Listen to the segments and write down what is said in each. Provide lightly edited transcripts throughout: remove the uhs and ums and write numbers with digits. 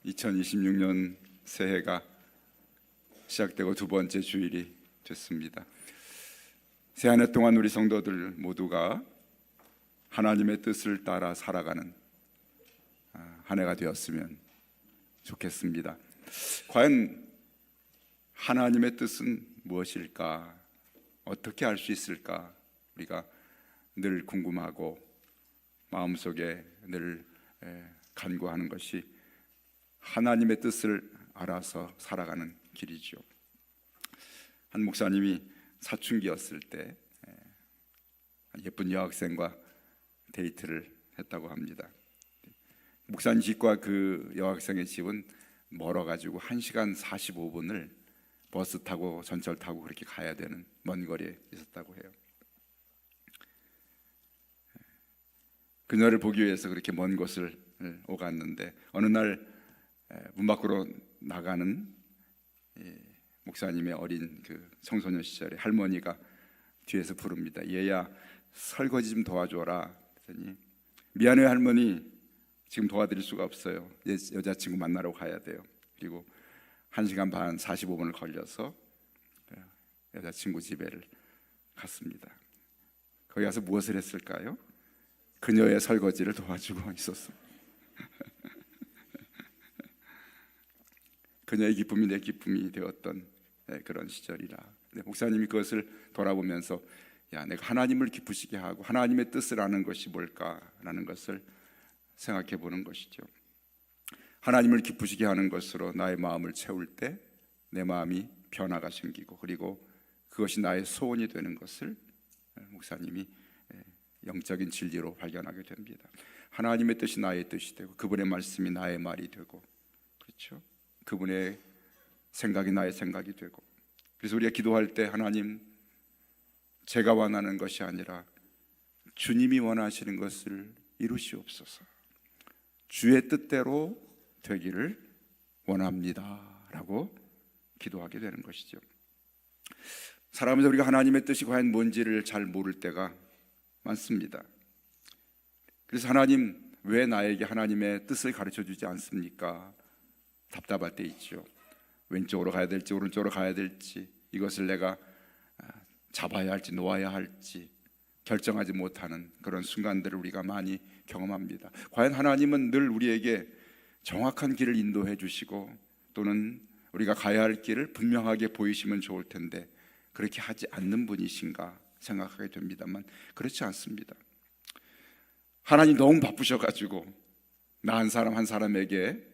2026년 새해가 시작되고 두 번째 주일이 됐습니다. 새 한 해 동안 우리 성도들 모두가 하나님의 뜻을 따라 살아가는 한 해가 되었으면 좋겠습니다. 과연 하나님의 뜻은 무엇일까? 어떻게 알 수 있을까? 우리가 늘 궁금하고 마음속에 늘 간구하는 것이 하나님의 뜻을 알아서 살아가는 길이죠. 한 목사님이 사춘기였을 때 예쁜 여학생과 데이트를 했다고 합니다. 목사님 집과 그 여학생의 집은 멀어가지고 1시간 45분을 버스 타고 전철 타고 그렇게 가야 되는 먼 거리에 있었다고 해요. 그녀를 보기 위해서 그렇게 먼 곳을 오갔는데 어느 날 문 밖으로 나가는 목사님의 어린 그 청소년 시절에 할머니가 뒤에서 부릅니다. 얘야 설거지 좀 도와줘라. 그랬더니 미안해요 할머니, 지금 도와드릴 수가 없어요. 여자친구 만나러 가야 돼요. 그리고 1시간 반 45분을 걸려서 여자친구 집에를 갔습니다. 거기 가서 무엇을 했을까요? 그녀의 설거지를 도와주고 있었습니다. 그녀의 기쁨이 내 기쁨이 되었던 그런 시절이라. 목사님이 그것을 돌아보면서 내가 하나님을 기쁘시게 하고 하나님의 뜻을 아는 것이 뭘까라는 것을 생각해 보는 것이죠. 하나님을 기쁘시게 하는 것으로 나의 마음을 채울 때 내 마음이 변화가 생기고 그리고 그것이 나의 소원이 되는 것을 목사님이 영적인 진리로 발견하게 됩니다. 하나님의 뜻이 나의 뜻이 되고 그분의 말씀이 나의 말이 되고, 그렇죠? 그분의 생각이 나의 생각이 되고, 그래서 우리가 기도할 때 하나님, 제가 원하는 것이 아니라 주님이 원하시는 것을 이루시옵소서, 주의 뜻대로 되기를 원합니다 라고 기도하게 되는 것이죠. 살아가면서 우리가 하나님의 뜻이 과연 뭔지를 잘 모를 때가 많습니다. 그래서 하나님, 왜 나에게 하나님의 뜻을 가르쳐 주지 않습니까? 답답할 때 있죠. 왼쪽으로 가야 될지 오른쪽으로 가야 될지, 이것을 내가 잡아야 할지 놓아야 할지 결정하지 못하는 그런 순간들을 우리가 많이 경험합니다. 과연 하나님은 늘 우리에게 정확한 길을 인도해 주시고 또는 우리가 가야 할 길을 분명하게 보이시면 좋을 텐데 그렇게 하지 않는 분이신가 생각하게 됩니다만 그렇지 않습니다. 하나님 너무 바쁘셔가지고 나 한 사람 한 사람에게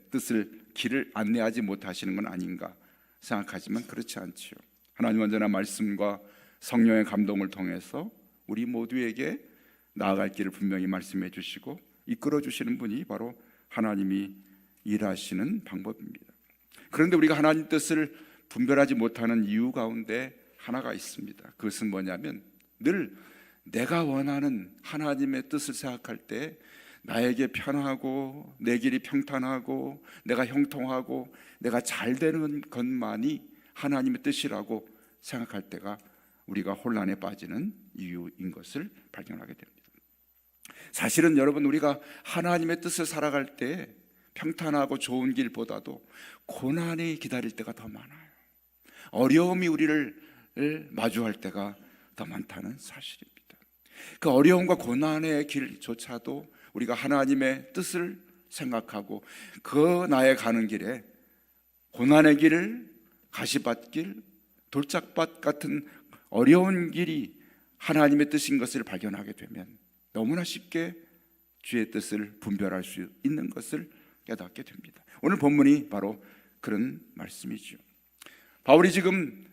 길을 안내하지 못하시는 건 아닌가 생각하지만 그렇지 않지요. 하나님 언제나 말씀과 성령의 감동을 통해서 우리 모두에게 나아갈 길을 분명히 말씀해 주시고 이끌어 주시는 분이 바로 하나님이 일하시는 방법입니다. 그런데 우리가 하나님 뜻을 분별하지 못하는 이유 가운데 하나가 있습니다. 그것은 뭐냐면 늘 내가 원하는 하나님의 뜻을 생각할 때 나에게 편하고 내 길이 평탄하고 내가 형통하고 내가 잘 되는 것만이 하나님의 뜻이라고 생각할 때가 우리가 혼란에 빠지는 이유인 것을 발견하게 됩니다. 사실은 여러분, 우리가 하나님의 뜻을 살아갈 때 평탄하고 좋은 길보다도 고난이 기다릴 때가 더 많아요. 어려움이 우리를 마주할 때가 더 많다는 사실입니다. 그 어려움과 고난의 길조차도 우리가 하나님의 뜻을 생각하고 그 나의 가는 길에 고난의 길을 가시밭길, 돌짝밭 같은 어려운 길이 하나님의 뜻인 것을 발견하게 되면 너무나 쉽게 주의 뜻을 분별할 수 있는 것을 깨닫게 됩니다. 오늘 본문이 바로 그런 말씀이죠. 바울이 지금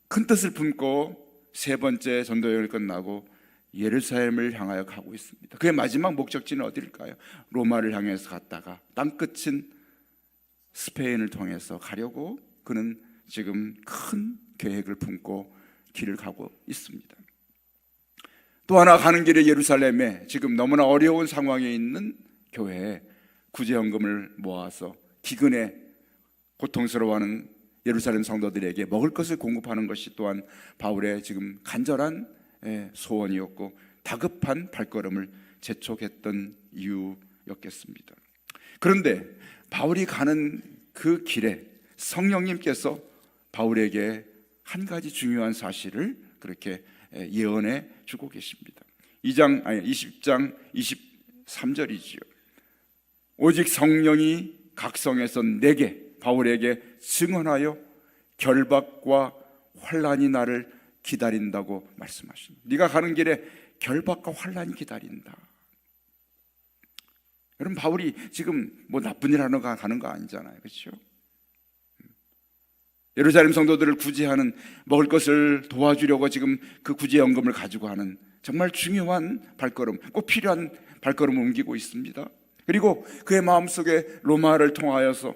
큰 뜻을 품고 세 번째 전도 여행을 끝나고 예루살렘을 향하여 가고 있습니다. 그의 마지막 목적지는 어디일까요? 로마를 향해서 갔다가 땅끝인 스페인을 통해서 가려고 그는 지금 큰 계획을 품고 길을 가고 있습니다. 또 하나 가는 길에 예루살렘에 지금 너무나 어려운 상황에 있는 교회에 구제연금을 모아서 기근에 고통스러워하는 예루살렘 성도들에게 먹을 것을 공급하는 것이 또한 바울의 지금 간절한 소원이었고 다급한 발걸음을 재촉했던 이유였겠습니다. 그런데 바울이 가는 그 길에 성령님께서 바울에게 한 가지 중요한 사실을 그렇게 예언해 주고 계십니다. 20장 23절이지요. 오직 성령이 각성해서 내게 바울에게 증언하여 결박과 환난이 나를 기다린다고 말씀하십니다. 네가 가는 길에 결박과 환난이 기다린다. 여러분, 바울이 지금 뭐 나쁜 일 하러 가는 거 아니잖아요, 그렇죠? 예루살렘 성도들을 구제하는, 먹을 것을 도와주려고 지금 그 구제연금을 가지고 하는 정말 중요한 발걸음, 꼭 필요한 발걸음을 옮기고 있습니다. 그리고 그의 마음속에 로마를 통하여서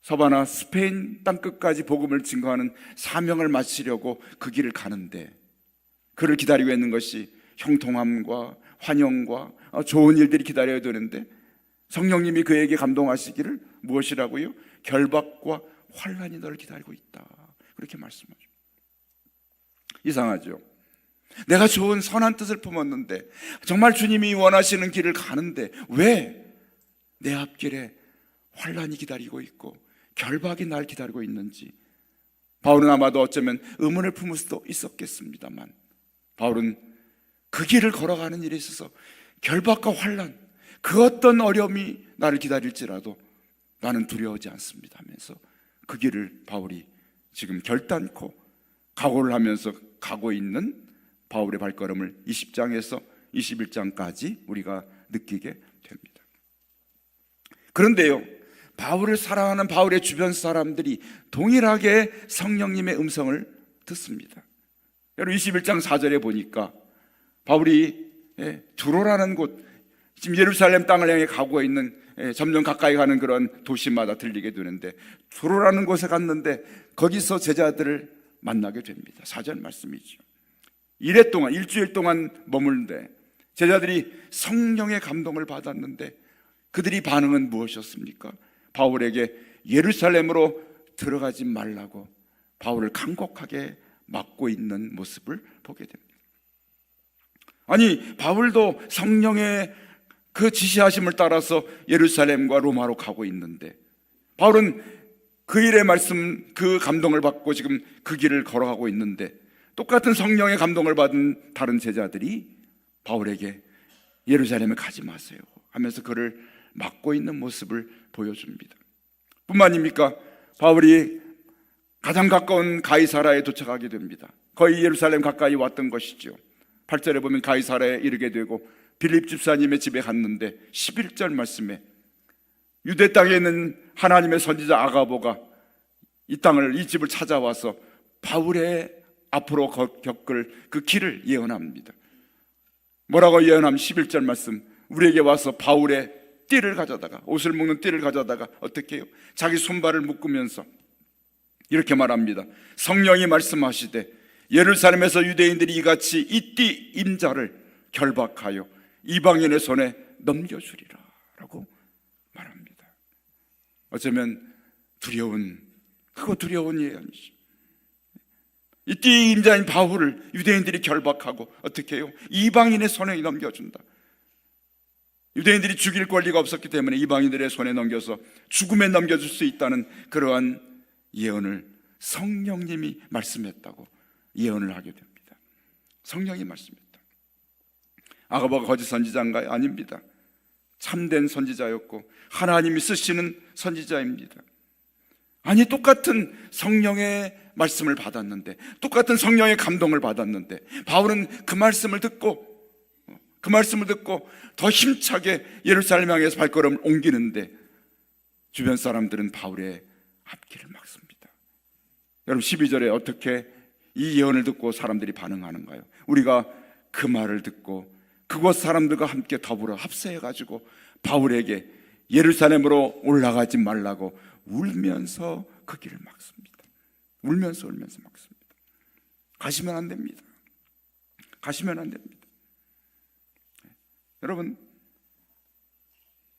서바나 스페인 땅끝까지 복음을 증거하는 사명을 마치려고 그 길을 가는데, 그를 기다리고 있는 것이 형통함과 환영과 좋은 일들이 기다려야 되는데, 성령님이 그에게 감동하시기를 무엇이라고요? 결박과 환난이 너를 기다리고 있다, 그렇게 말씀하죠. 이상하죠? 내가 좋은 선한 뜻을 품었는데, 정말 주님이 원하시는 길을 가는데 왜 내 앞길에 환난이 기다리고 있고 결박이 날 기다리고 있는지, 바울은 아마도 어쩌면 의문을 품을 수도 있었겠습니다만, 바울은 그 길을 걸어가는 일에 있어서 결박과 환난, 그 어떤 어려움이 나를 기다릴지라도 나는 두려워하지 않습니다 하면서 그 길을 바울이 지금 결단코 각오를 하면서 가고 있는 바울의 발걸음을 20장에서 21장까지 우리가 느끼게 됩니다. 그런데요, 바울을 사랑하는 바울의 주변 사람들이 동일하게 성령님의 음성을 듣습니다. 여러분, 21장 4절에 보니까 바울이 두로라는 곳, 지금 예루살렘 땅을 향해 가고 있는, 점점 가까이 가는 그런 도시마다 들리게 되는데, 두로라는 곳에 갔는데 거기서 제자들을 만나게 됩니다. 4절 말씀이죠. 일주일 동안 머물는데 제자들이 성령의 감동을 받았는데 그들이 반응은 무엇이었습니까? 바울에게 예루살렘으로 들어가지 말라고 바울을 간곡하게 막고 있는 모습을 보게 됩니다. 아니, 바울도 성령의 그 지시하심을 따라서 예루살렘과 로마로 가고 있는데, 바울은 그 일의 말씀, 그 감동을 받고 지금 그 길을 걸어가고 있는데, 똑같은 성령의 감동을 받은 다른 제자들이 바울에게 예루살렘에 가지 마세요 하면서 그를 막고 있는 모습을 보여줍니다. 뿐만입니까? 바울이 가장 가까운 가이사라에 도착하게 됩니다. 거의 예루살렘 가까이 왔던 것이죠. 8절에 보면 가이사라에 이르게 되고 빌립 집사님의 집에 갔는데 11절 말씀에 유대 땅에 있는 하나님의 선지자 아가보가 이 집을 찾아와서 바울의 앞으로 겪을 그 길을 예언합니다. 뭐라고 예언하면 11절 말씀, 우리에게 와서 바울의 띠를 가져다가, 옷을 묶는 띠를 가져다가 어떻게 해요? 자기 손발을 묶으면서 이렇게 말합니다. 성령이 말씀하시되 예루살렘에서 유대인들이 이같이 이 띠 임자를 결박하여 이방인의 손에 넘겨주리라 라고 말합니다. 어쩌면 두려운 예언이죠. 이 띠 임자인 바울을 유대인들이 결박하고 어떻게 해요? 이방인의 손에 넘겨준다. 유대인들이 죽일 권리가 없었기 때문에 이방인들의 손에 넘겨서 죽음에 넘겨줄 수 있다는 그러한 예언을 성령님이 말씀했다고 예언을 하게 됩니다. 성령이 말씀했다. 아가보가 거짓 선지자인가요? 아닙니다. 참된 선지자였고 하나님이 쓰시는 선지자입니다. 아니, 똑같은 성령의 말씀을 받았는데, 똑같은 성령의 감동을 받았는데, 바울은 그 말씀을 듣고 더 힘차게 예루살렘 향해서 발걸음을 옮기는데 주변 사람들은 바울의 앞길을 막습니다. 여러분, 12절에 어떻게 이 예언을 듣고 사람들이 반응하는가요? 우리가 그 말을 듣고 그곳 사람들과 함께 더불어 합세해가지고 바울에게 예루살렘으로 올라가지 말라고 울면서 그 길을 막습니다. 울면서 막습니다. 가시면 안 됩니다. 가시면 안 됩니다. 여러분,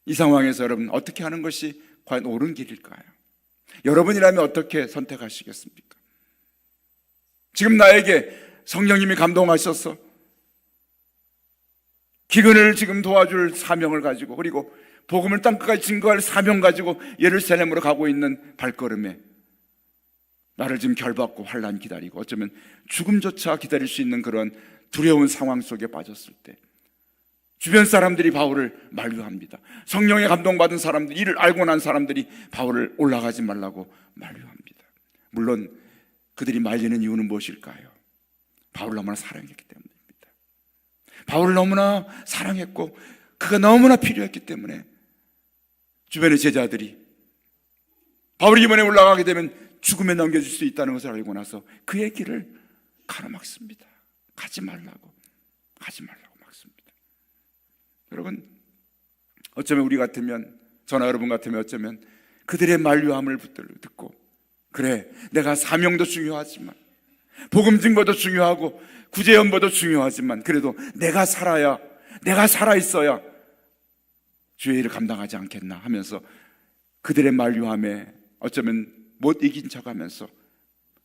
이 상황에서 여러분 어떻게 하는 것이 과연 옳은 길일까요? 여러분이라면 어떻게 선택하시겠습니까? 지금 나에게 성령님이 감동하셔서 기근을 지금 도와줄 사명을 가지고, 그리고 복음을 땅끝까지 증거할 사명 가지고 예루살렘으로 가고 있는 발걸음에 나를 지금 결박고 환난 기다리고 어쩌면 죽음조차 기다릴 수 있는 그런 두려운 상황 속에 빠졌을 때 주변 사람들이 바울을 만류합니다. 성령에 감동받은 사람들, 이를 알고 난 사람들이 바울을 올라가지 말라고 만류합니다. 물론 그들이 말리는 이유는 무엇일까요? 바울을 너무나 사랑했기 때문입니다. 바울을 너무나 사랑했고 그가 너무나 필요했기 때문에 주변의 제자들이 바울이 이번에 올라가게 되면 죽음에 넘겨질 수 있다는 것을 알고 나서 그의 길을 가로막습니다. 가지 말라고 막습니다. 여러분, 어쩌면 우리 같으면, 저나 여러분 같으면 어쩌면 그들의 만류함을 듣고, 그래, 내가 사명도 중요하지만 복음 증거도 중요하고 구제연보도 중요하지만 그래도 내가 살아 있어야 주의 일을 감당하지 않겠나 하면서 그들의 만류함에 어쩌면 못 이긴 척하면서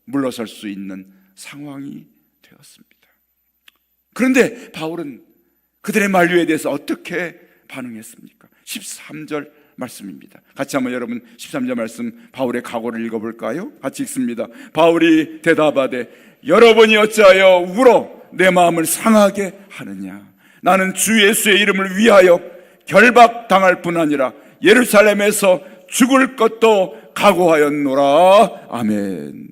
물러설 수 있는 상황이 되었습니다. 그런데 바울은 그들의 만류에 대해서 어떻게 반응했습니까? 13절 말씀입니다. 같이 한번 여러분 13절 말씀 바울의 각오를 읽어볼까요? 같이 읽습니다. 바울이 대답하되 여러분이 어찌하여 울어 내 마음을 상하게 하느냐. 나는 주 예수의 이름을 위하여 결박당할 뿐 아니라 예루살렘에서 죽을 것도 각오하였노라. 아멘.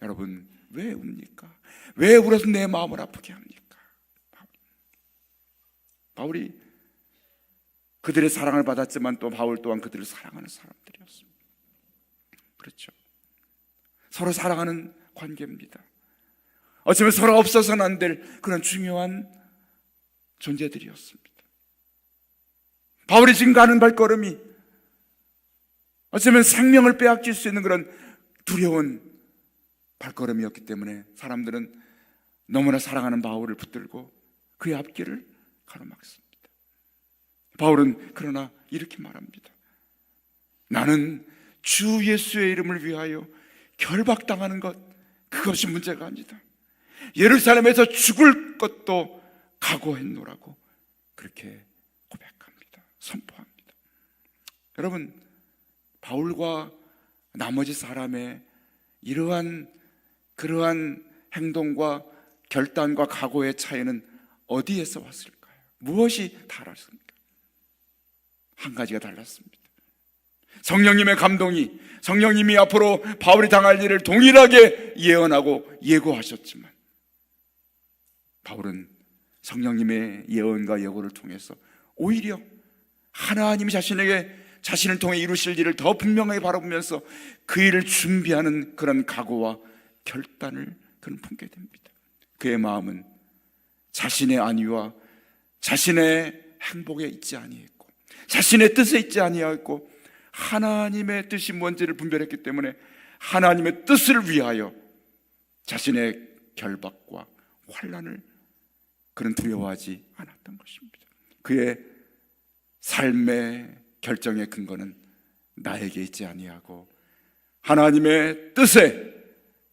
여러분, 왜 웁니까? 왜 울어서 내 마음을 아프게 합니까? 바울이 그들의 사랑을 받았지만 또 바울 또한 그들을 사랑하는 사람들이었습니다. 그렇죠. 서로 사랑하는 관계입니다. 어쩌면 서로 없어서는 안 될 그런 중요한 존재들이었습니다. 바울이 지금 가는 발걸음이 어쩌면 생명을 빼앗길 수 있는 그런 두려운 발걸음이었기 때문에 사람들은 너무나 사랑하는 바울을 붙들고 그의 앞길을 가로막습니다. 바울은 그러나 이렇게 말합니다. 나는 주 예수의 이름을 위하여 결박당하는 것, 그것이 문제가 아니다. 예루살렘에서 죽을 것도 각오했노라고 그렇게 고백합니다. 선포합니다. 여러분, 바울과 나머지 사람의 그러한 행동과 결단과 각오의 차이는 어디에서 왔을까요? 무엇이 달랐습니까? 한 가지가 달랐습니다. 성령님의 감동이, 성령님이 앞으로 바울이 당할 일을 동일하게 예언하고 예고하셨지만 바울은 성령님의 예언과 예고를 통해서 오히려 하나님이 자신을 통해 이루실 일을 더 분명하게 바라보면서 그 일을 준비하는 그런 각오와 결단을 그는 품게 됩니다. 그의 마음은 자신의 안위와 자신의 행복에 있지 아니했고 자신의 뜻에 있지 아니하였고 하나님의 뜻이 뭔지를 분별했기 때문에 하나님의 뜻을 위하여 자신의 결박과 환난을 그는 두려워하지 않았던 것입니다. 그의 삶의 결정의 근거는 나에게 있지 아니하고 하나님의 뜻에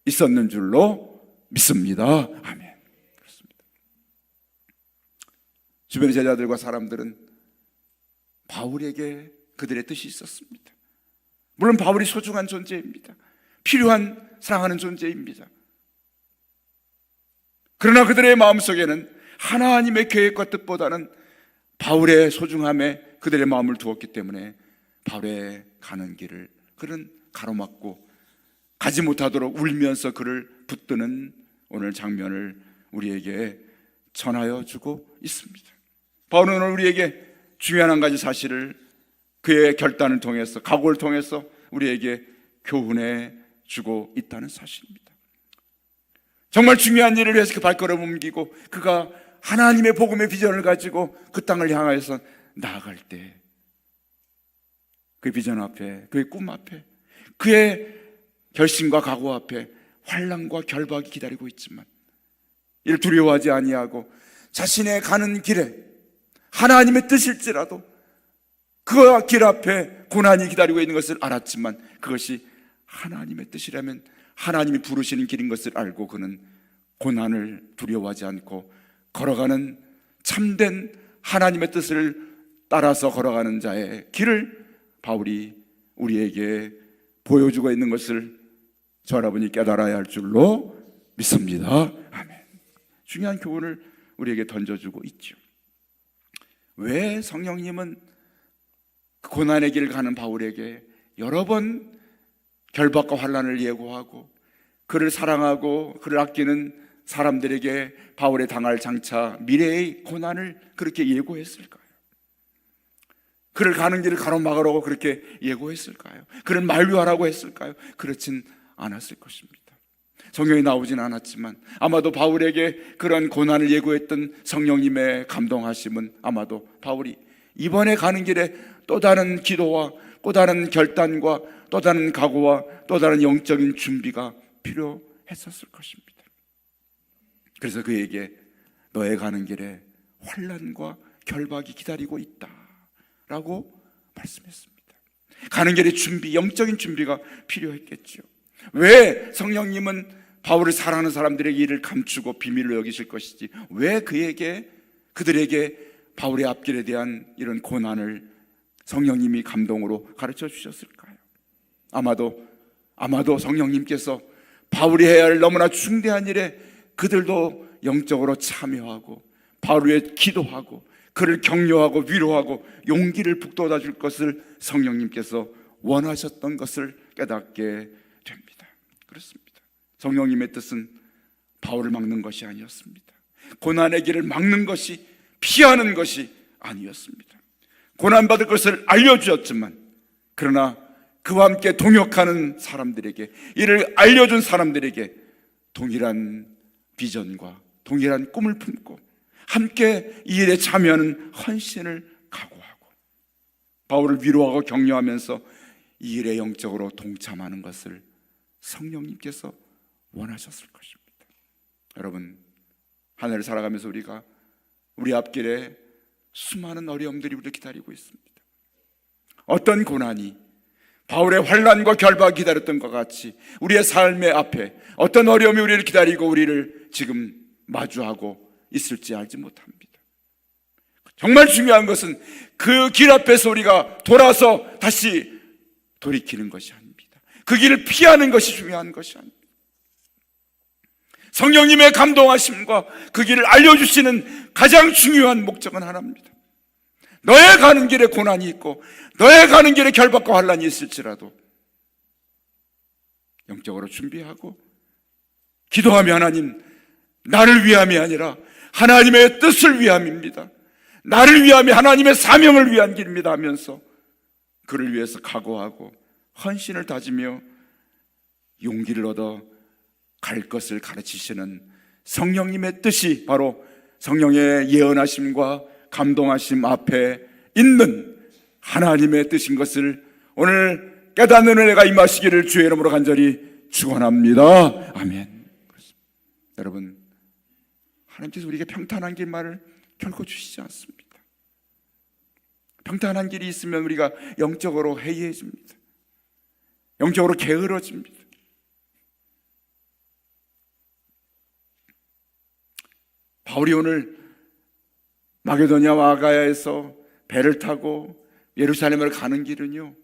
있었는 줄로 믿습니다. 아멘. 그렇습니다. 주변의 제자들과 사람들은 바울에게 그들의 뜻이 있었습니다. 물론 바울이 소중한 존재입니다. 필요한 사랑하는 존재입니다. 그러나 그들의 마음속에는 하나님의 계획과 뜻보다는 바울의 소중함에 그들의 마음을 두었기 때문에 바울의 가는 길을 그는 가로막고 가지 못하도록 울면서 그를 붙드는 오늘 장면을 우리에게 전하여 주고 있습니다. 바울은 오늘 우리에게 중요한 한 가지 사실을 그의 결단을 통해서, 각오를 통해서 우리에게 교훈해 주고 있다는 사실입니다. 정말 중요한 일을 위해서 그 발걸음을 옮기고 그가 하나님의 복음의 비전을 가지고 그 땅을 향하여서 나아갈 때 그 비전 앞에, 그의 꿈 앞에, 그의 결심과 각오 앞에 환난과 결박이 기다리고 있지만 이를 두려워하지 아니하고 자신의 가는 길에 하나님의 뜻일지라도 그 길 앞에 고난이 기다리고 있는 것을 알았지만 그것이 하나님의 뜻이라면 하나님이 부르시는 길인 것을 알고 그는 고난을 두려워하지 않고 걸어가는 참된 하나님의 뜻을 따라서 걸어가는 자의 길을 바울이 우리에게 보여주고 있는 것을 저 여러분이 깨달아야 할 줄로 믿습니다. 아멘. 중요한 교훈을 우리에게 던져주고 있죠. 왜 성령님은 고난의 길을 가는 바울에게 여러 번 결박과 환난을 예고하고 그를 사랑하고 그를 아끼는 사람들에게 바울의 당할 장차 미래의 고난을 그렇게 예고했을까요? 그를 가는 길을 가로막으라고 그렇게 예고했을까요? 그를 만류하라고 했을까요? 그렇진 않았을 것입니다. 성경에 나오진 않았지만 아마도 바울에게 그런 고난을 예고했던 성령님의 감동하심은 아마도 바울이 이번에 가는 길에 또 다른 기도와 또 다른 결단과 또 다른 각오와 또 다른 영적인 준비가 필요했었을 것입니다. 그래서 그에게 너의 가는 길에 환난과 결박이 기다리고 있다 라고 말씀했습니다. 가는 길에 준비, 영적인 준비가 필요했겠죠. 왜 성령님은 바울을 사랑하는 사람들에게 이를 감추고 비밀로 여기실 것이지 왜 그들에게 바울의 앞길에 대한 이런 고난을 성령님이 감동으로 가르쳐 주셨을까요? 아마도 성령님께서 바울이 해야 할 너무나 중대한 일에 그들도 영적으로 참여하고 바울을 위해 기도하고 그를 격려하고 위로하고 용기를 북돋아 줄 것을 성령님께서 원하셨던 것을 깨닫게 됩니다. 그렇습니다. 성령님의 뜻은 바울을 막는 것이 아니었습니다. 고난의 길을 막는 것이, 피하는 것이 아니었습니다. 고난받을 것을 알려주었지만 그러나 그와 함께 동역하는 사람들에게, 이를 알려준 사람들에게 동일한 비전과 동일한 꿈을 품고 함께 이 일에 참여하는 헌신을 각오하고 바울을 위로하고 격려하면서 이 일에 영적으로 동참하는 것을 성령님께서 원하셨을 것입니다. 여러분, 하늘을 살아가면서 우리가 우리 앞길에 수많은 어려움들이 우리를 기다리고 있습니다. 어떤 고난이 바울의 환난과 결박이 기다렸던 것 같이 우리의 삶의 앞에 어떤 어려움이 우리를 기다리고 우리를 지금 마주하고 있을지 알지 못합니다. 정말 중요한 것은 그 길 앞에서 우리가 돌아서 다시 돌이키는 것이 아닙니다. 그 길을 피하는 것이 중요한 것이 아닙니다. 성령님의 감동하심과 그 길을 알려주시는 가장 중요한 목적은 하나입니다. 너의 가는 길에 고난이 있고 너의 가는 길에 결박과 환난이 있을지라도 영적으로 준비하고 기도하며 하나님, 나를 위함이 아니라 하나님의 뜻을 위함입니다. 나를 위함이 하나님의 사명을 위한 길입니다 하면서 그를 위해서 각오하고 헌신을 다지며 용기를 얻어 갈 것을 가르치시는 성령님의 뜻이 바로 성령의 예언하심과 감동하심 앞에 있는 하나님의 뜻인 것을 오늘 깨닫는 은혜가 임하시기를 주의 이름으로 간절히 축원합니다. 아멘. 여러분, 하나님께서 우리에게 평탄한 길만을 결코 주시지 않습니다. 평탄한 길이 있으면 우리가 영적으로 해이해집니다. 영적으로 게으러집니다. 바울이 오늘 마게도냐와 아가야에서 배를 타고 예루살렘을 가는 길은요,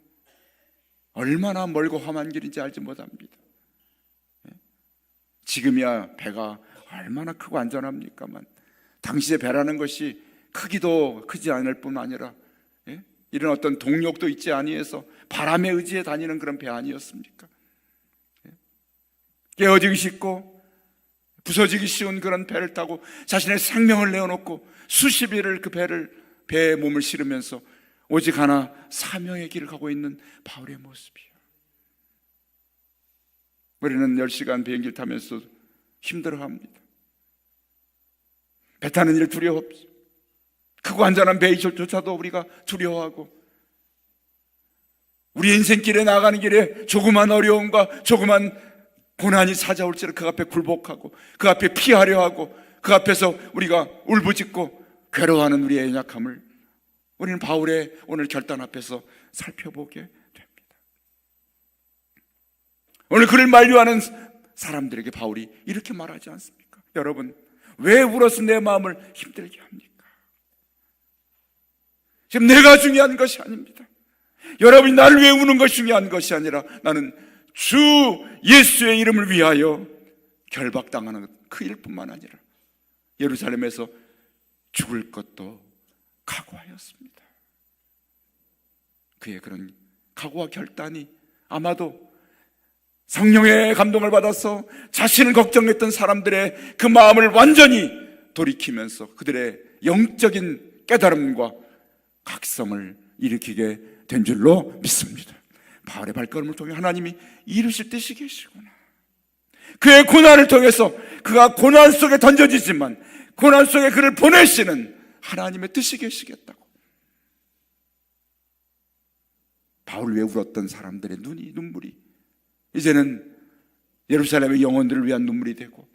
얼마나 멀고 험한 길인지 알지 못합니다. 지금이야 배가 얼마나 크고 안전합니까만 당시에 배라는 것이 크기도 크지 않을 뿐 아니라 이런 어떤 동력도 있지 아니해서 바람에 의지해 다니는 그런 배 아니었습니까? 깨어지기 쉽고 부서지기 쉬운 그런 배를 타고 자신의 생명을 내어놓고 수십 일을 그 배에 몸을 실으면서 오직 하나 사명의 길을 가고 있는 바울의 모습이에요. 우리는 10시간 비행기를 타면서 힘들어합니다. 배 타는 일 두려워합니다. 크고 안전한 배조차도 우리가 두려워하고 우리 인생길에 나가는 길에 조그만 어려움과 조그만 고난이 찾아올지라 그 앞에 굴복하고 그 앞에 피하려 하고 그 앞에서 우리가 울부짖고 괴로워하는 우리의 연약함을 우리는 바울의 오늘 결단 앞에서 살펴보게 됩니다. 오늘 그를 만류하는 사람들에게 바울이 이렇게 말하지 않습니까? 여러분, 왜 울어서 내 마음을 힘들게 합니까? 지금 내가 중요한 것이 아닙니다. 여러분이 나를 위해 우는 것이 중요한 것이 아니라 나는 주 예수의 이름을 위하여 결박당하는 그 일뿐만 아니라 예루살렘에서 죽을 것도 각오하였습니다. 그의 그런 각오와 결단이 아마도 성령의 감동을 받아서 자신을 걱정했던 사람들의 그 마음을 완전히 돌이키면서 그들의 영적인 깨달음과 각성을 일으키게 된 줄로 믿습니다. 바울의 발걸음을 통해 하나님이 이루실 뜻이 계시구나. 그의 고난을 통해서 그가 고난 속에 던져지지만 고난 속에 그를 보내시는 하나님의 뜻이 계시겠다고. 바울 위에 울었던 사람들의 눈물이 이제는 예루살렘의 영혼들을 위한 눈물이 되고,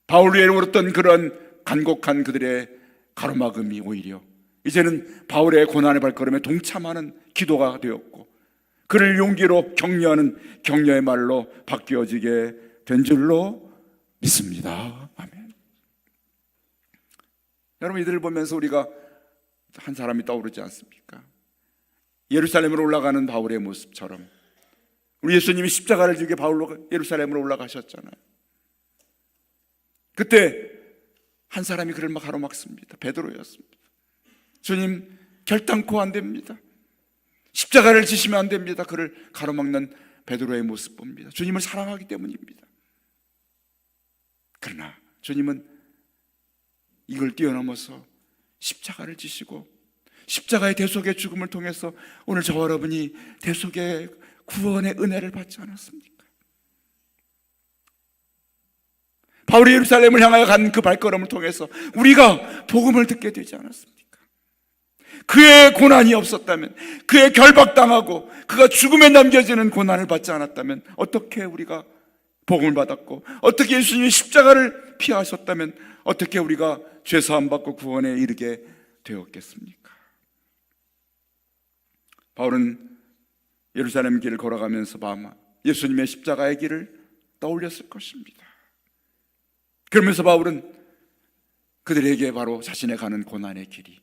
바울 위에 울었던 그런 간곡한 그들의 가로막음이 오히려 이제는 바울의 고난의 발걸음에 동참하는 기도가 되었고, 그를 용기로 격려하는 격려의 말로 바뀌어지게 된 줄로 믿습니다. 아멘. 여러분, 이들을 보면서 우리가 한 사람이 떠오르지 않습니까? 예루살렘으로 올라가는 바울의 모습처럼 우리 예수님이 십자가를 지게 바울로 예루살렘으로 올라가셨잖아요. 그때 한 사람이 그를 막 가로막습니다. 베드로였습니다. 주님, 결단코 안 됩니다. 십자가를 지시면 안 됩니다. 그를 가로막는 베드로의 모습 봅니다. 주님을 사랑하기 때문입니다. 그러나 주님은 이걸 뛰어넘어서 십자가를 지시고 십자가의 대속의 죽음을 통해서 오늘 저와 여러분이 대속의 구원의 은혜를 받지 않았습니까? 바울이 예루살렘을 향하여 간 그 발걸음을 통해서 우리가 복음을 듣게 되지 않았습니까? 그의 고난이 없었다면, 그의 결박당하고 그가 죽음에 남겨지는 고난을 받지 않았다면 어떻게 우리가 복음을 받았고, 어떻게 예수님이 십자가를 피하셨다면 어떻게 우리가 죄사함 받고 구원에 이르게 되었겠습니까? 바울은 예루살렘 길을 걸어가면서 아마 예수님의 십자가의 길을 떠올렸을 것입니다. 그러면서 바울은 그들에게 바로 자신의 가는 고난의 길이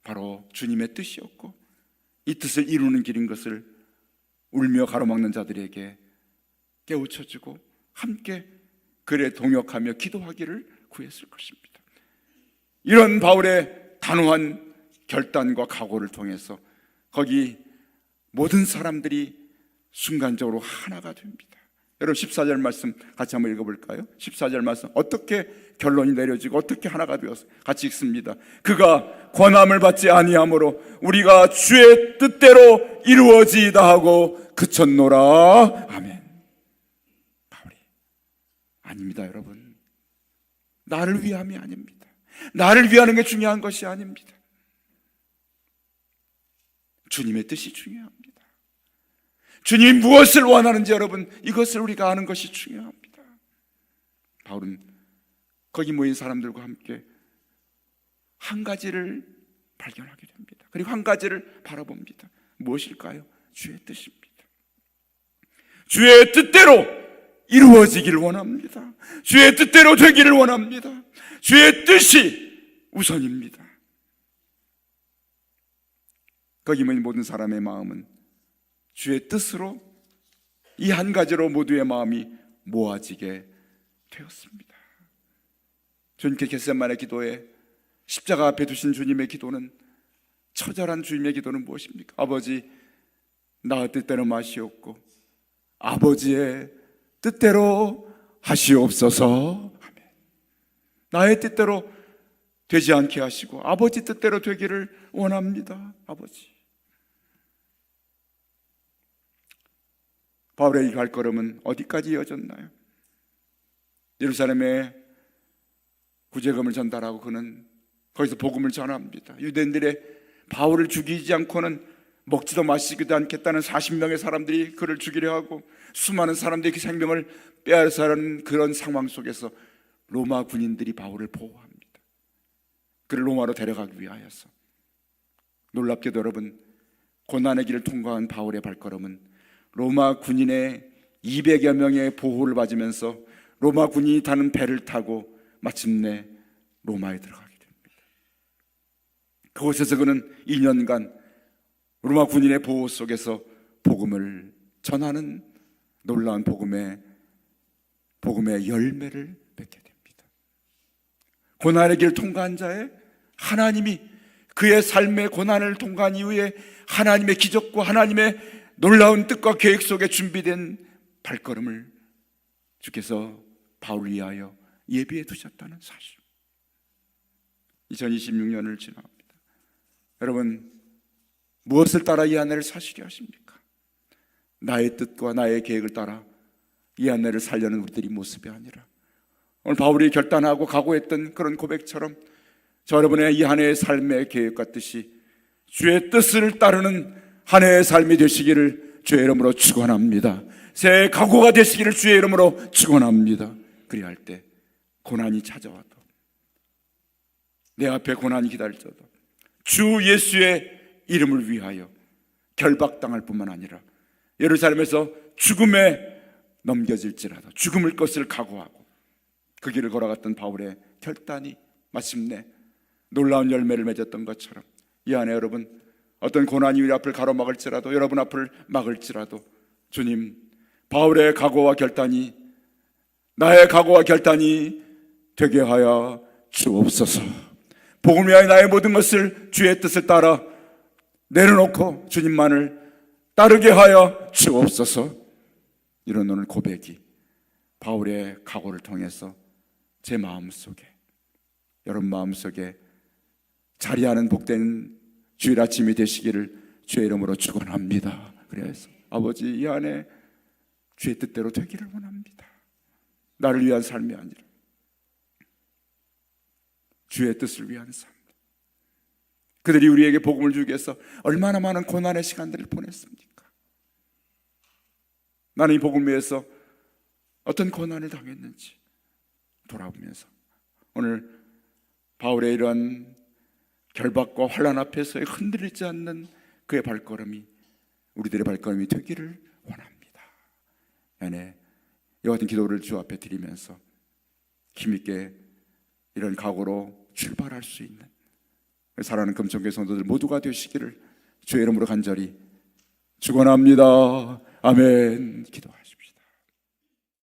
바로 주님의 뜻이었고 이 뜻을 이루는 길인 것을 울며 가로막는 자들에게 깨우쳐주고 함께 그에 동역하며 기도하기를 구했을 것입니다. 이런 바울의 단호한 결단과 각오를 통해서 거기 모든 사람들이 순간적으로 하나가 됩니다. 여러분 14절 말씀 같이 한번 읽어볼까요? 14절 말씀 어떻게 결론이 내려지고 어떻게 하나가 되어서 같이 읽습니다. 그가 권함을 받지 아니하므로 우리가 주의 뜻대로 이루어지이다 하고 그쳤노라. 아멘. 바울이 아닙니다. 여러분, 나를 위함이 아닙니다. 나를 위하는 게 중요한 것이 아닙니다. 주님의 뜻이 중요합니다. 주님이 무엇을 원하는지 여러분 이것을 우리가 아는 것이 중요합니다. 바울은 거기 모인 사람들과 함께 한 가지를 발견하게 됩니다. 그리고 한 가지를 바라봅니다. 무엇일까요? 주의 뜻입니다. 주의 뜻대로 이루어지기를 원합니다. 주의 뜻대로 되기를 원합니다. 주의 뜻이 우선입니다. 거기 모인 모든 사람의 마음은 주의 뜻으로 이 한 가지로 모두의 마음이 모아지게 되었습니다. 주님께 겟세마네 기도에 십자가 앞에 두신 주님의 기도는, 처절한 주님의 기도는 무엇입니까? 아버지, 나의 뜻대로 마시옵고 아버지의 뜻대로 하시옵소서. 아멘. 나의 뜻대로 되지 않게 하시고 아버지 뜻대로 되기를 원합니다. 아버지. 바울의 이 발걸음은 어디까지 이어졌나요? 예루살렘에 구제금을 전달하고 그는 거기서 복음을 전합니다. 유대인들의 바울을 죽이지 않고는 먹지도 마시지도 않겠다는 40명의 사람들이 그를 죽이려 하고 수많은 사람들의 그 생명을 빼앗아가는 그런 상황 속에서 로마 군인들이 바울을 보호합니다. 그를 로마로 데려가기 위하여서. 놀랍게도 여러분, 고난의 길을 통과한 바울의 발걸음은 로마 군인의 200여 명의 보호를 받으면서 로마 군인이 타는 배를 타고 마침내 로마에 들어가게 됩니다. 그곳에서 그는 2년간 로마 군인의 보호 속에서 복음을 전하는 놀라운 복음의 열매를 맺게 됩니다. 고난의 길 통과한 자의 하나님이 그의 삶의 고난을 통과한 이후에 하나님의 기적과 하나님의 놀라운 뜻과 계획 속에 준비된 발걸음을 주께서 바울을 위하여 예비해 두셨다는 사실. 2026년을 지나갑니다. 여러분, 무엇을 따라 이 한 해를 사시려 하십니까? 나의 뜻과 나의 계획을 따라 이 한 해를 살려는 우리들이 모습이 아니라 오늘 바울이 결단하고 각오했던 그런 고백처럼 저 여러분의 이 한 해의 삶의 계획과 뜻이 주의 뜻을 따르는 한 해의 삶이 되시기를 주의 이름으로 축원합니다. 새해 각오가 되시기를 주의 이름으로 축원합니다. 그리할 때 고난이 찾아와도, 내 앞에 고난이 기다릴지라도 주 예수의 이름을 위하여 결박당할 뿐만 아니라 예루살렘에서 죽음에 넘겨질지라도 죽음을 것을 각오하고 그 길을 걸어갔던 바울의 결단이 마침내 놀라운 열매를 맺었던 것처럼 이 안에 여러분, 어떤 고난이 우리 앞을 가로막을지라도, 여러분 앞을 막을지라도 주님, 바울의 각오와 결단이 나의 각오와 결단이 되게 하여 주옵소서. 복음 위하여 나의 모든 것을 주의 뜻을 따라 내려놓고 주님만을 따르게 하여 주옵소서. 이런 오늘 고백이 바울의 각오를 통해서 제 마음속에, 여러분 마음속에 자리하는 복된 주일 아침이 되시기를 주의 이름으로 축원합니다. 그래서 아버지, 이 안에 주의 뜻대로 되기를 원합니다. 나를 위한 삶이 아니라 주의 뜻을 위한 삶. 그들이 우리에게 복음을 주기 위해서 얼마나 많은 고난의 시간들을 보냈습니까? 나는 이 복음을 위해서 어떤 고난을 당했는지 돌아보면서 오늘 바울의 이러한 결박과 환난 앞에서의 흔들리지 않는 그의 발걸음이 우리들의 발걸음이 되기를 원합니다. 네, 이와 같은 기도를 주 앞에 드리면서 힘있게 이런 각오로 출발할 수 있는 사랑하는 금천교회 성도들 모두가 되시기를 주의 이름으로 간절히 축원합니다. 아멘. 기도하시죠.